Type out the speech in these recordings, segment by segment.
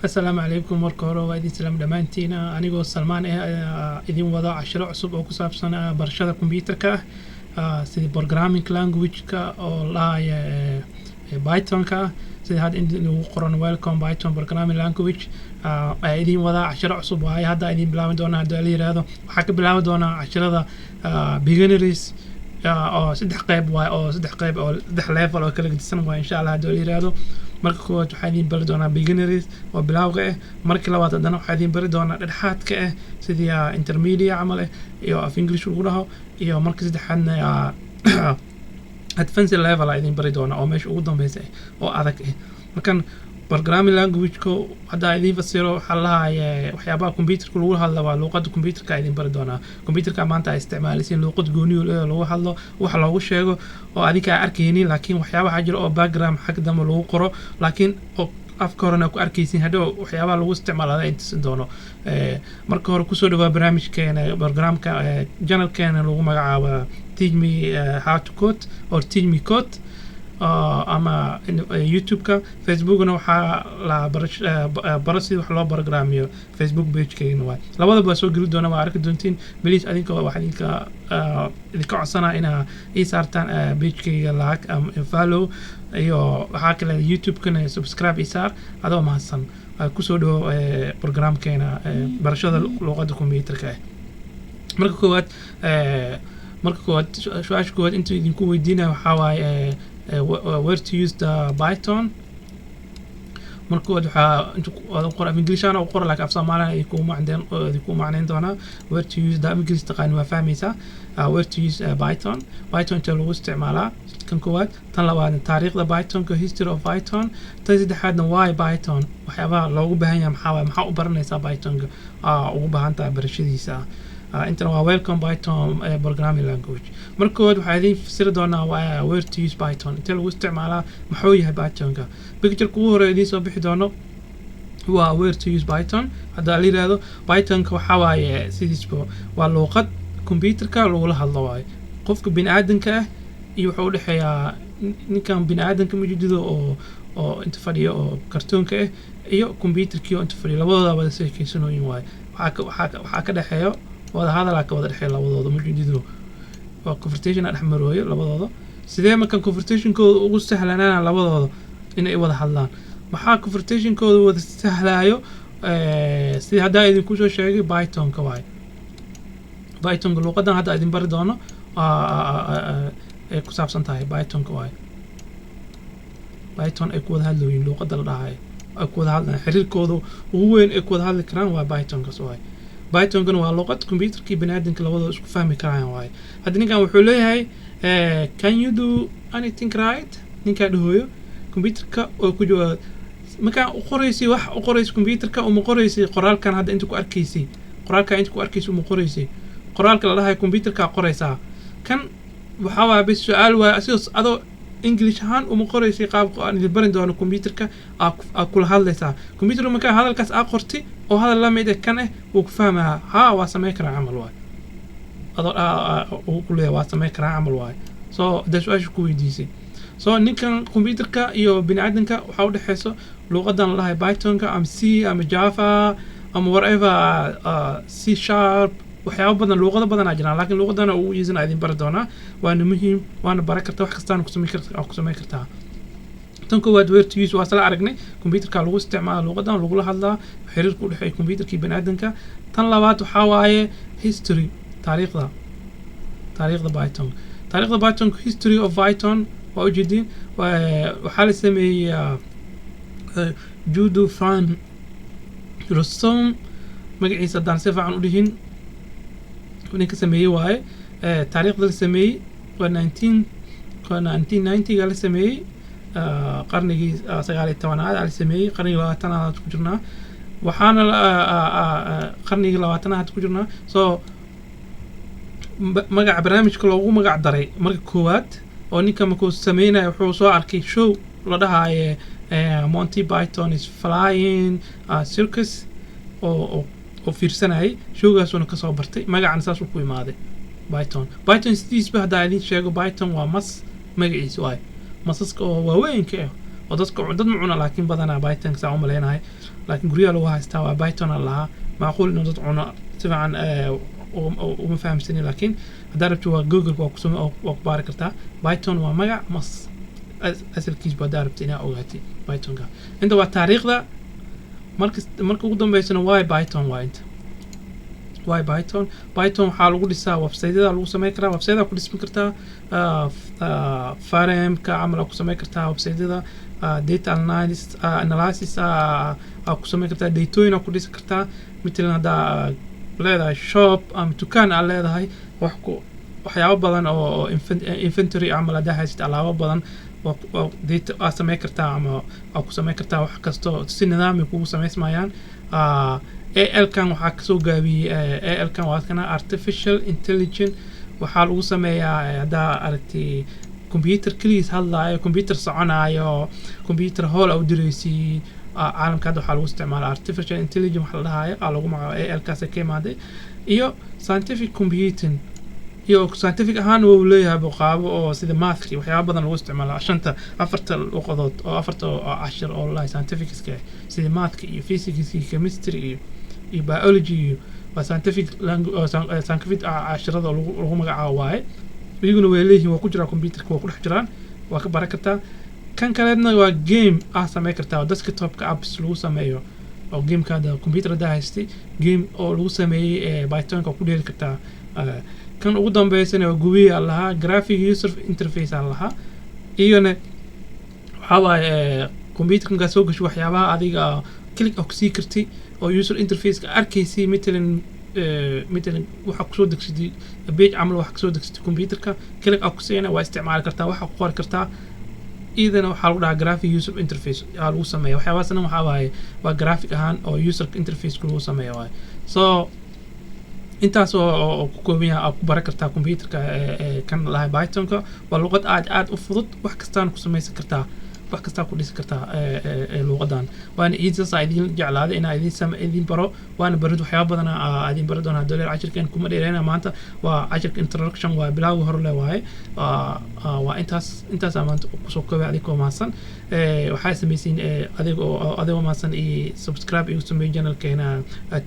السلام عليكم مركورو وادي سلام دمانتينا أنيقو سلمان إذن وضع عشرة عصب أو كساب سنة برشادة كمبيوتر كا سيدي بروغرامينج لانجويج كا أو لا بايثون كا سيدي هاد إنو قرن ويلكم بايثون بروغرامينج لانجويج إذن وضع عشرة عصب وهاي هادا إذن بلاو دونا دولي رادو وحاك بلاو دونا عشرة بيغنريز أو سدح قيب واي أو سدح قيب أو سدح ليفل أو كلا قدسان واي إن شاء الله دولي رادو marka koowaad waxaa idin bari doonaa beginners oo bilowga ah marka labaad haddana waxaa idin bari doonaa dhexdhexaadka ah sidii intermediate camal ah iyo af English lagu dhaho iyo marka saddexaadna advanced level idin bari doonaa oo meesha ugu dambaysa oo adag ah markan programming language ko hadda idin fasiro waxa la hayaa waxyaabaha computerka lagu hadlo waa luqadda computerka idin bari doonaa computerka maanta ay isticmaalayeen luqad gooni ah lagu hadlo wax loogu sheego oo adika arkayni laakiin waxyaabaha jira oo background xaq dama lagu qoro laakiin afka horena ku arkaysin hadhow waxyaabaha lagu isticmaalada inta doono marka hore ku soo dhawaa barnaamijkeena programka channelkeena lagu magacaabo Teach Me How to Code or Teach Me Code ama YouTube-ka Facebook-na waxa la barasi wax loo programmiyo Facebook page-keena waa labadaba soo geli doona waa arki doontiin please adinka waxa idinka codsana ina ii saartaan page-keyga like follow iyo waxa kale YouTube-kana subscribe ii saar adoo mahadsan ku soo dhawo programkeena barashada luqadda computerka marka koowaad su'aasha koowaad inta idinku weydiinayo waxa waaye where to use the Python marka waxa intu qor af English ana qor laakiin af Soomaaliya ay ku macnayn doona where to use the English taqaan waa fahmaysa where to use Python inta lagu isticmaalaa kan koowaad tan labaad taariikhda Python ka history of Python tan saddexaadna why Python waxyaabaha loogu baahan yahay maxaa u baranaysaa Python ugu baahan tahay barashadiisa intana waa welcome Python programming language marka koowaad waxaa idin fasiri doonaa waa where to use Python inta lagu isticmaalaa maxuu yahay Python-ka picture ugu hore idin soo bixi doono waa where to use Python hadda la yiraahdo Python-ka waxa waaye sidiisba waa luqad computerka lagu hadlo waaye qofka bini'aadanka ah iyo waxa u dhaxeeyaa ninkan bini'aadanka majidido oo inta fadhiyo oo kartoonka ah iyo computerkii oo inta fadhiyo labadooda wada sheekaysanooyin waaye waxa ka dhaxeeyo wada hadalka ka wada dhaxeeya labadooda majidido oo conversation dhex marooyo labadooda sidee marka conversation-kooda ugu sahlanaana labadooda inay wada hadlaan maxaa conversation-kooda wada sahlaayo sidii hadda idin ku soo sheegay Python-ka waaye Python-ka luqadan hadda idin bari doono ay ku saabsan tahay Python-ka waaye Python ay ku wada hadlooyin luqadda la dhahay ay ku wada hadlaan xiriirkooda ugu weyn ay ku wada hadli karaan waa Python-ka waaye Python-kan waa luqad computerkii bini'aadanka labadooda isku fahmi karaan waaye hadda ninkan wuxuu leeyahay can you do anything right ninka dhahoyo computerka oo ku jawaab marka u qoraysi wax u qoraysi computerka oo ma qoraysi qoraalkan hadda inta ku arkaysi qoraalka inta ku arkaysi ma qoraysi qoraalka la dhahay computerka qoraysa kan waxa waa bis su'aal waa asiis adoo English ahaan uma qoraysi qaabka aan idin barin doono computerka kula hadlaysa computerka marka hadalkaas qorti oo hadal la mid ah kan uu ku fahmaa waa sameey karaa amal waay adoo ku leeyahay waa sameey karaa amal waay so daswaashu ku weydiisay so ninkan computerka iyo bini'aadanka waxa u dhaxayso luqadan la Python-ka ama C ama Java ama whatever C# waxyaabo badan luqado badan ajiraan laakiin luqadana uu yeesana idin bari doona waana muhiim waana baran kartaa wax kasta ku sameyn kartaa tan koowaad where to use waa sala aragnay computerka lagu isticmaalo luqadan lagu la hadlaa xiriirka u dhaxeeya computerkii bini'aadanka tan labaad waxa waaye history taariikhda Python history of Python waa ujeedin waxa la sameeyay Judo Fan Rostom magaciisa daan si fiican u dhihin ninka sameeyay waaye taariikhda la sameeyay waa 1990 ga la sameeyay qarnigii 19aad la sameeyay qarnigii 20aad ku jirnaa waxaana qarnigii 20aad ku jirnaa so magaca barnaamijka loogu magac daray marka koowaad oo ninka markuu sameeyay wuxuu soo arkay show la dhahayo Monty Python is Flying Circus oo fiirsanay showgaasuna ka soo bartay magacana saas uu ku imaaday Python sidiisba hadda idin sheego Python waa mas magaciisa waay masaska oo waaweynka oo dad ma cuna laakiin badanaa Python saa u maleynahay laakiin guryaha lagu haystaa waa Python lahaa macquul inuu dad cuno si fiican uma fahamsanin laakiin haddaad rabto waa Google waa ku baari kartaa Python waa magac mas asalkiis baa haddaad rabto inaad ogaatid Pythonka inta waa taariikhda marka ugu dambeysana why Python waa inta why Python waxaa lagu dhisaa website-yada lagu sameyn karaa website-da ku dhismi kartaa farmka camal ku sameyn kartaa website-yada data analysis ku sameyn kartaa datooyin ku dhisi kartaa matalan haddaa leedahay shop ama dukaan aad leedahay waxyaabo badan oo inventory camal haddaa haysid alaabo badan oo data aad sameyn kartaa ama aad ku sameyn kartaa wax kasto si nidaami kugu samaysmayaan AL-kan waxaa kasoo gaabiyey AL-kan waa kana artificial intelligence waxaa lagu sameeyaa haddaa aragtay computer keliis hadlaayo computer soconaayo computer hall u diraysi caalamka hadda waxaa lagu isticmaalaa artificial intelligence waxa la dhahayo lagu magacaabo AL-kaas ka imaaday iyo scientific computing iyo scientific ahaan uu leeyahay qaabo oo sida mathki waxyaabo badan lagu isticmaalo afarta luqadood oo afarta cashir oo la scientific-iska sida mathki iyo physics iyo chemistry iyo biology waa scientific cashirada lagu magacaabo waaye iyaguna way leeyihiin waa ku jira computerka waa ku dhex jiraan waa ka baran kartaa kan kaleedna waa game sameyn kartaa desktop-ka apps lagu sameeyo oo gamekaada computer haddaa haystay game oo lagu sameeyey Python-ka ku dheeli kartaa kan ugu dambeysana waa GUI lahaa graphic user interface lahaa iyana waxaa waaye computerka soo gasho waxyaabaha adiga click ku sii kartay oo user interface-ka arkaysay matalan waxa ku soo degsaday page camal waxa ku soo degsaday computerka click ku siina waa isticmaali kartaa waxa ku qori kartaa idana waxaa lagu dhahaa graphic user interface lagu sameeyo waxyaabahaasna waxaa waaye waa graphic ahaan oo user interface lagu sameeyo waaye so intaas oo ku kooban yahay ku baran kartaa computerka kan lahay Pythonka waa luqad aad u fudud wax kastaan ku samaysan kartaa wax kasta ku dhisi kartaa luqadan waana idin idin jeclaaday in idin baro waana barid waxyaabo badan idin baro doona dollar cashirkan kuma dheereena maanta waa cashirka introduction waa bilaaw hore le waaye waa intaas maanta ku soo koobay adiga maasan waxaa sameeyeen adiga maasan iyo subscribe iyo sameey channelkeena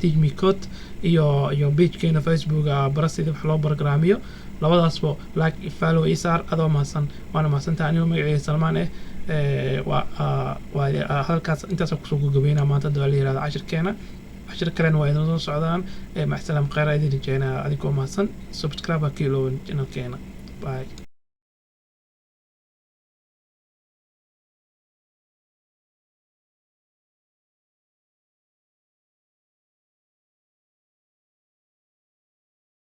Teach Me Code iyo page-keena Facebook barasida wax loo programmiyo labadaasba like follow isar adoo maasan waana maasantaa aniga magacayga Salmaan halkaas intaas ku soo gabagabeynaa maanta dawal yiraahdo cashir kalena waa inoo soo socdaan ma salaam khayr idin rajayna adiga maasan subscribe ka ilowin channelkeena bye